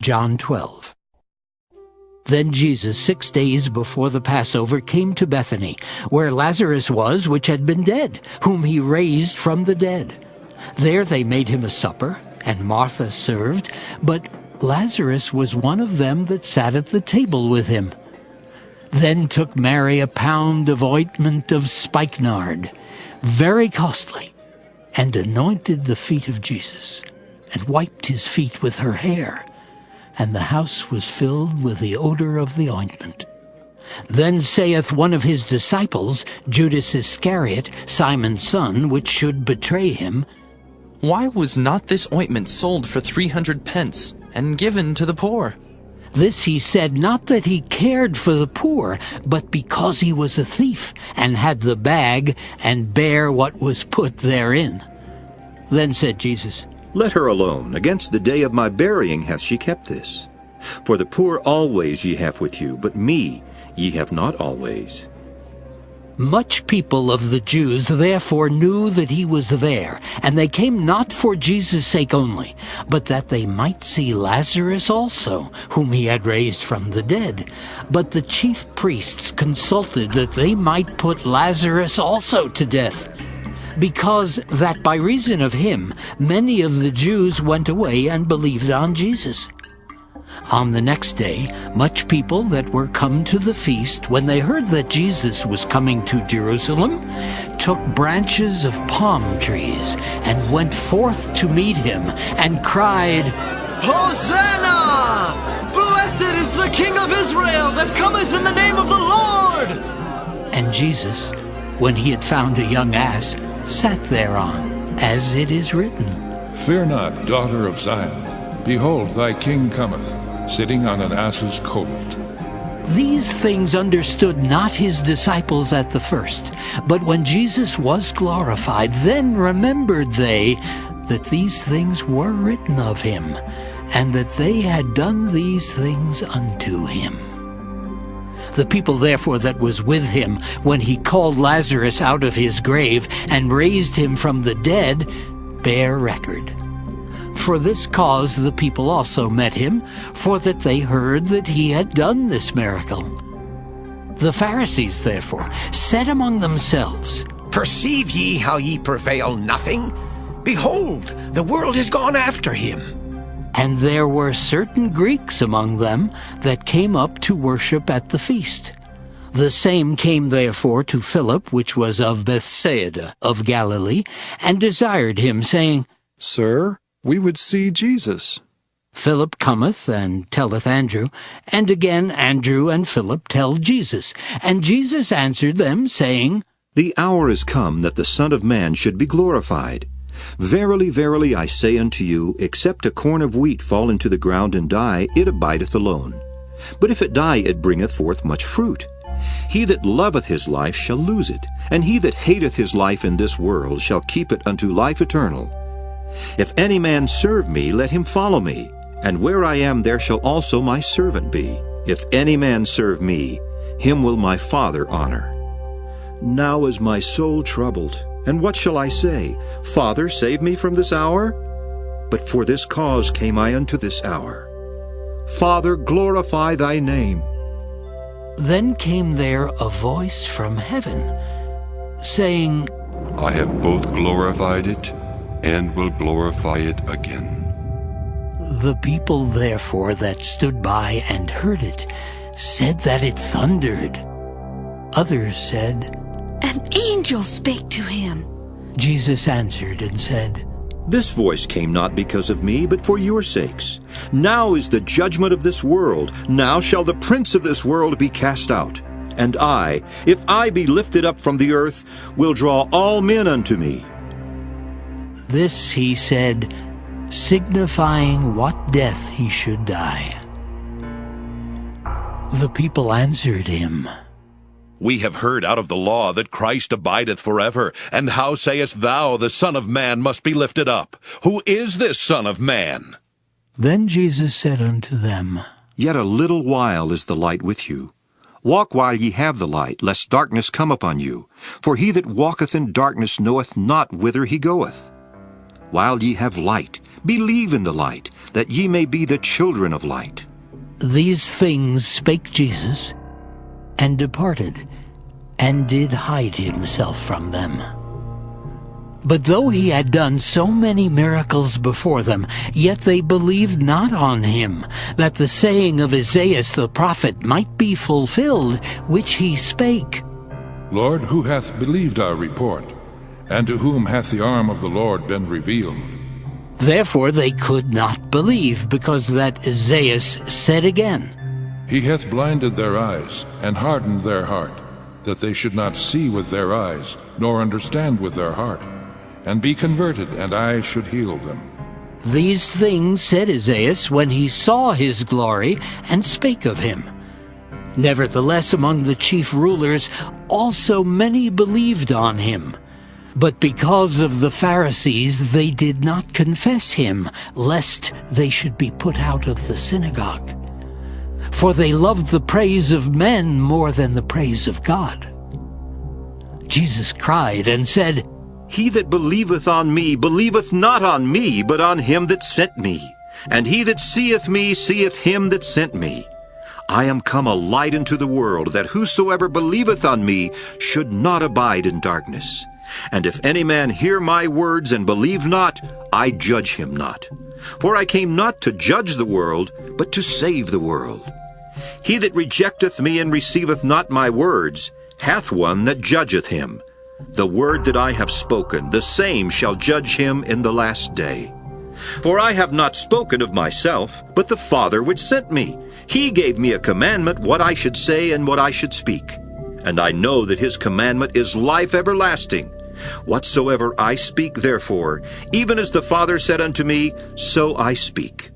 John 12. Then Jesus, 6 days before the Passover, came to Bethany, where Lazarus was, which had been dead, whom he raised from the dead. There they made him a supper, and Martha served, but Lazarus was one of them that sat at the table with him. Then took Mary a pound of ointment of spikenard, very costly, and anointed the feet of Jesus, and wiped his feet with her hair. And the house was filled with the odor of the ointment. Then saith one of his disciples, Judas Iscariot, Simon's son, which should betray him, Why was not this ointment sold for 300 pence, and given to the poor? This he said not that he cared for the poor, but because he was a thief, and had the bag, and bare what was put therein. Then said Jesus, Let her alone. Against the day of my burying hath she kept this. For the poor always ye have with you, but me ye have not always. Much people of the Jews therefore knew that he was there, and they came not for Jesus' sake only, but that they might see Lazarus also, whom he had raised from the dead. But the chief priests consulted that they might put Lazarus also to death, because that by reason of him many of the Jews went away and believed on Jesus. On the next day, much people that were come to the feast, when they heard that Jesus was coming to Jerusalem, took branches of palm trees, and went forth to meet him, and cried, Hosanna! Blessed is the King of Israel that cometh in the name of the Lord! And Jesus, when he had found a young ass, sat thereon, as it is written, Fear not, daughter of Zion. Behold, thy king cometh, sitting on an ass's colt. These things understood not his disciples at the first, but when Jesus was glorified, then remembered they that these things were written of him, and that they had done these things unto him. The people therefore that was with him, when he called Lazarus out of his grave, and raised him from the dead, bear record. For this cause the people also met him, for that they heard that he had done this miracle. The Pharisees therefore said among themselves, Perceive ye how ye prevail nothing? Behold, the world is gone after him. And there were certain Greeks among them that came up to worship at the feast. The same came therefore to Philip, which was of Bethsaida of Galilee, and desired him, saying, Sir, we would see Jesus. Philip cometh and telleth Andrew, and again Andrew and Philip tell Jesus. And Jesus answered them, saying, The hour is come that the Son of Man should be glorified. Verily, verily, I say unto you, except a corn of wheat fall into the ground and die, it abideth alone. But if it die, it bringeth forth much fruit. He that loveth his life shall lose it, and he that hateth his life in this world shall keep it unto life eternal. If any man serve me, let him follow me, and where I am there shall also my servant be. If any man serve me, him will my Father honor. Now is my soul troubled, and what shall I say? Father, save me from this hour? But for this cause came I unto this hour. Father, glorify thy name. Then came there a voice from heaven, saying, I have both glorified it, and will glorify it again. The people therefore that stood by and heard it said that it thundered. Others said, An angel spake to him. Jesus answered and said, This voice came not because of me, but for your sakes. Now is the judgment of this world. Now shall the prince of this world be cast out. And I, if I be lifted up from the earth, will draw all men unto me. This he said, signifying what death he should die. The people answered him, We have heard out of the law that Christ abideth forever. And how sayest thou, the Son of Man must be lifted up? Who is this Son of Man? Then Jesus said unto them, Yet a little while is the light with you. Walk while ye have the light, lest darkness come upon you. For he that walketh in darkness knoweth not whither he goeth. While ye have light, Believe in the light, that ye may be the children of light. These things spake Jesus, and departed, and did hide himself from them. But though he had done so many miracles before them, yet they believed not on him, that the saying of Isaiah the prophet might be fulfilled, which he spake. Lord, who hath believed our report? And to whom hath the arm of the Lord been revealed? Therefore they could not believe, because that Isaiah said again, He hath blinded their eyes, and hardened their heart, that they should not see with their eyes, nor understand with their heart, and be converted, and I should heal them. These things said Isaiah when he saw his glory, and spake of him. Nevertheless among the chief rulers also many believed on him. But because of the Pharisees they did not confess him, lest they should be put out of the synagogue. For they loved the praise of men more than the praise of God. Jesus cried and said, He that believeth on me believeth not on me, but on him that sent me. And he that seeth me seeth him that sent me. I am come a light into the world, that whosoever believeth on me should not abide in darkness. And if any man hear my words and believe not, I judge him not. For I came not to judge the world, but to save the world. He that rejecteth me and receiveth not my words hath one that judgeth him. The word that I have spoken, the same shall judge him in the last day. For I have not spoken of myself, but the Father which sent me. He gave me a commandment what I should say and what I should speak. And I know that his commandment is life everlasting. Whatsoever I speak, therefore, even as the Father said unto me, so I speak.